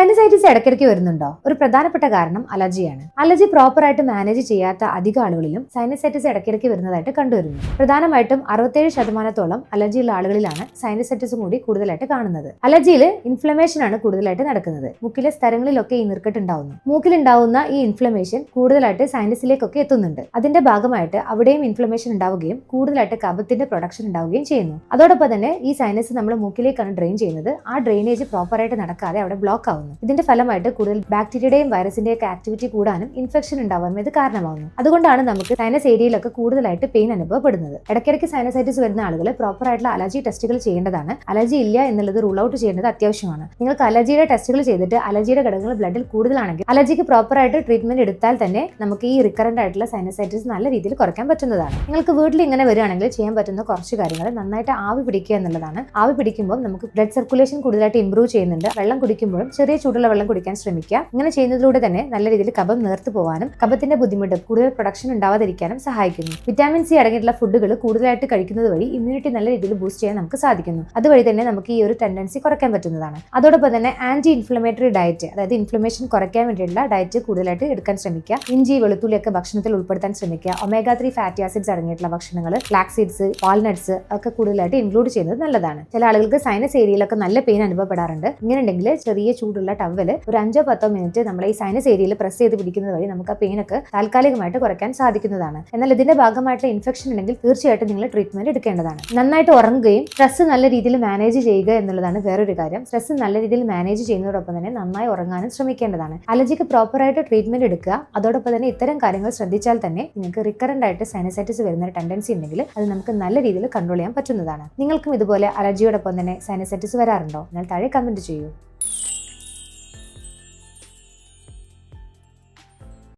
Sinusitis ഇടയ്ക്കിടയ്ക്ക് വരുന്നുണ്ടോ? ഒരു പ്രധാനപ്പെട്ട കാരണം അലർജിയാണ്. അലർജി പ്രോപ്പറായിട്ട് മാനേജ് ചെയ്യാത്ത അധിക ആളുകളിലും സൈനസൈറ്റിസ് ഇടയ്ക്കിടയ്ക്ക് വരുന്നതായിട്ട് കണ്ടുവരുന്നു. പ്രധാനമായിട്ടും 67% അലർജിയുള്ള ആളുകളിലാണ് സൈനസൈറ്റിസും കൂടി കൂടുതലായിട്ട് കാണുന്നത്. അലർജിയിൽ ഇൻഫ്ലമേഷൻ ആണ് കൂടുതലായിട്ട് നടക്കുന്നത്. മൂക്കിലെ സ്ഥലങ്ങളിലൊക്കെ ഈ നീർക്കെട്ട് ഉണ്ടാവുന്നു. മൂക്കിലുണ്ടാവുന്ന ഈ ഇൻഫ്ലമേഷൻ കൂടുതലായിട്ട് സൈനസിലേക്കൊക്കെ എത്തുന്നുണ്ട്. അതിന്റെ ഭാഗമായിട്ട് അവിടെയും ഇൻഫ്ലമേഷൻ ഉണ്ടാവുകയും കൂടുതലായിട്ട് കഫത്തിന്റെ പ്രൊഡക്ഷൻ ഉണ്ടാവുകയും ചെയ്യുന്നു. അതോടൊപ്പം തന്നെ ഈ സൈനസ് നമ്മൾ മൂക്കിലേക്കാണ് ഡ്രെയിൻ ചെയ്യുന്നത്. ആ ഡ്രെയിനേജ് പ്രോപ്പറായിട്ട് നടക്കാതെ അവിടെ ബ്ലോക്ക് ആവുന്നു. ഇതിന്റെ ഫലമായിട്ട് കൂടുതൽ ബാക്ടീരിയയുടെയും വൈറസിന്റെയും ഒക്കെ ആക്ടിവിറ്റി കൂടാനും ഇൻഫെക്ഷൻ ഉണ്ടാവാനും ഇത് കാരണമാകുന്നു. അതുകൊണ്ടാണ് നമുക്ക് സൈനസ് ഏരിയയിലൊക്കെ കൂടുതലായിട്ട് പെയിൻ അനുഭവപ്പെടുന്നത്. ഇടയ്ക്കിടയ്ക്ക് സൈനസൈറ്റിസ് വരുന്ന ആളുകൾ പ്രോപ്പറായിട്ടുള്ള അലർജി ടെസ്റ്റുകൾ ചെയ്യേണ്ടതാണ്. അലർജി ഇല്ല എന്നുള്ളത് റൂൾ ഔട്ട് ചെയ്യേണ്ടത് അത്യാവശ്യമാണ്. നിങ്ങൾക്ക് അലർജിയുടെ ടെസ്റ്റുകൾ ചെയ്തിട്ട് അലർജിയുടെ ഘടകങ്ങൾ ബ്ലഡിൽ കൂടുതലാണെങ്കിൽ അലർജിക്ക് പ്രോപ്പറായിട്ട് ട്രീറ്റ്മെന്റ് എടുത്താൽ തന്നെ നമുക്ക് ഈ റിക്കറന്റ് ആയിട്ടുള്ള സൈനസൈറ്റിസ് നല്ല രീതിയിൽ കുറയ്ക്കാൻ പറ്റുന്നതാണ്. നിങ്ങൾക്ക് വീട്ടിൽ ഇങ്ങനെ വരികയാണെങ്കിൽ ചെയ്യാൻ പറ്റുന്ന കുറച്ച് കാര്യങ്ങൾ നന്നായിട്ട് ആവി പിടിക്കുക എന്നുള്ളതാണ്. ആവി പിടിക്കുമ്പോൾ നമുക്ക് ബ്ലഡ് സർക്കുലേഷൻ കൂടുതലായിട്ട് ഇംപ്രൂവ് ചെയ്യുന്നുണ്ട്. വെള്ളം കുടിക്കുമ്പോഴും ചെറിയ ചൂടുള്ള വെള്ളം കുടിക്കാൻ ശ്രമിക്കുക. ഇങ്ങനെ ചെയ്യുന്നതിലൂടെ തന്നെ നല്ല രീതിയിൽ കഫം നേർത്തു പോകാനും കഫത്തിന്റെ ബുദ്ധിമുട്ട് കൂടുതൽ പ്രൊഡക്ഷൻ ഉണ്ടാവാതിരിക്കാനും സഹായിക്കുന്നു. വിറ്റാമിൻ സി അടങ്ങിയിട്ടുള്ള ഫുഡുകൾ കൂടുതലായിട്ട് കഴിക്കുന്നത് വഴി ഇമ്മ്യൂണിറ്റി നല്ല രീതിയിൽ ബൂസ്റ്റ് ചെയ്യാൻ നമുക്ക് സാധിക്കുന്നു. അതുവഴി തന്നെ നമുക്ക് ഈ ഒരു ടെൻഡൻസി കുറയ്ക്കാൻ പറ്റുന്നതാണ്. അതോടൊപ്പം തന്നെ ആന്റി ഇൻഫ്ലമേറ്ററി ഡയറ്റ്, അതായത് ഇൻഫ്ലമേഷൻ കുറയ്ക്കാൻ വേണ്ടിയിട്ടുള്ള ഡയറ്റ് കൂടുതലായിട്ട് എടുക്കാൻ ശ്രമിക്കുക. ഇഞ്ചി, വെളുത്തുള്ളിയൊക്കെ ഭക്ഷണത്തിൽ ഉൾപ്പെടുത്താൻ ശ്രമിക്കുക. ഒമേഗ 3 ഫാറ്റി ആസിഡ്സ് അടങ്ങിയിട്ടുള്ള ഭക്ഷണങ്ങൾ, ഫ്ലാക്സ് സീഡ്സ്, വാൾനട്ട്സ് ഒക്കെ കൂടുതലായിട്ട് ഇൻക്ലൂഡ് ചെയ്യുന്നത് നല്ലതാണ്. ചില ആളുകൾക്ക് സൈനസ് ഏരിയയിലൊക്കെ നല്ല പെയിൻ അനുഭവപ്പെടാറുണ്ട്. ഇങ്ങനെ ഉണ്ടെങ്കിൽ ചെറിയ ചൂടുള്ള ടവല് ഒരു 5-10 മിനിറ്റ് നമ്മൾ ഈ സൈനസ് ഏരിയയിൽ പ്രസ് ചെയ്ത് പിടിക്കുന്നത് വഴി നമുക്ക് ആ പെയിനൊക്കെ താൽക്കാലികമായിട്ട് കുറയ്ക്കാൻ സാധിക്കുന്നതാണ്. എന്നാൽ ഇതിന്റെ ഭാഗമായിട്ടുള്ള ഇൻഫെക്ഷൻ ഉണ്ടെങ്കിൽ തീർച്ചയായിട്ടും നിങ്ങൾ ട്രീറ്റ്മെന്റ് എടുക്കേണ്ടതാണ്. നന്നായിട്ട് ഉറങ്ങുകയും സ്ട്രെസ് നല്ല രീതിയിൽ മാനേജ് ചെയ്യുക എന്നുള്ളതാണ് വേറൊരു കാര്യം. സ്ട്രെസ് നല്ല രീതിയിൽ മാനേജ് ചെയ്യുന്നതോടൊപ്പം തന്നെ നന്നായി ഉറങ്ങാനും ശ്രമിക്കേണ്ടതാണ്. അലർജിക്ക് പ്രോപ്പറായിട്ട് ട്രീറ്റ്മെന്റ് എടുക്കുക. അതോടൊപ്പം തന്നെ ഇത്തരം കാര്യങ്ങൾ ശ്രദ്ധിച്ചാൽ തന്നെ നിങ്ങൾക്ക് റിക്കറന്റ് ആയിട്ട് സൈനസൈറ്റിസ് വരുന്ന ടെൻഡൻസി ഉണ്ടെങ്കിൽ അത് നമുക്ക് നല്ല രീതിയിൽ കൺട്രോൾ ചെയ്യാൻ പറ്റുന്നതാണ്. നിങ്ങൾക്കും ഇതുപോലെ അലർജിയോടൊപ്പം തന്നെ സൈനസൈറ്റിസ് വരാറുണ്ടോ? എന്നാൽ താഴെ കമന്റ് ചെയ്യൂ.